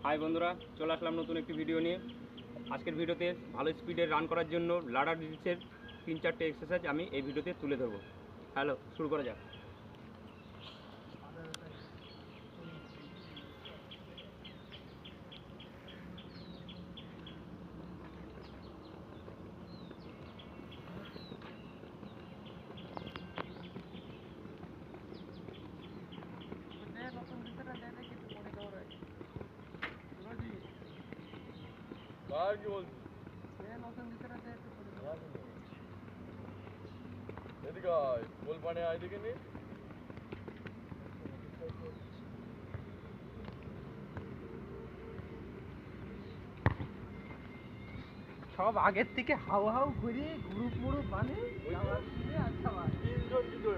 High বন্ধুরা, চলে আসলাম নতুন একটি ভিডিও নিয়ে। আজকের ভিডিওতে ভালো স্পিডে রান করার জন্য লাডার ডিলসের 3-4টে এক্সারসাইজ আমি এই ভিডিওতে তুলে ধরবো। হ্যালো, শুরু করা যাক। কি বলছিস? এদিকে আয়, গোল পানে আয় দেখে নি। সব আগের থেকে হাউ হাউ করে গ্রুপ মুরুপ বানে তিনজন কিন্তু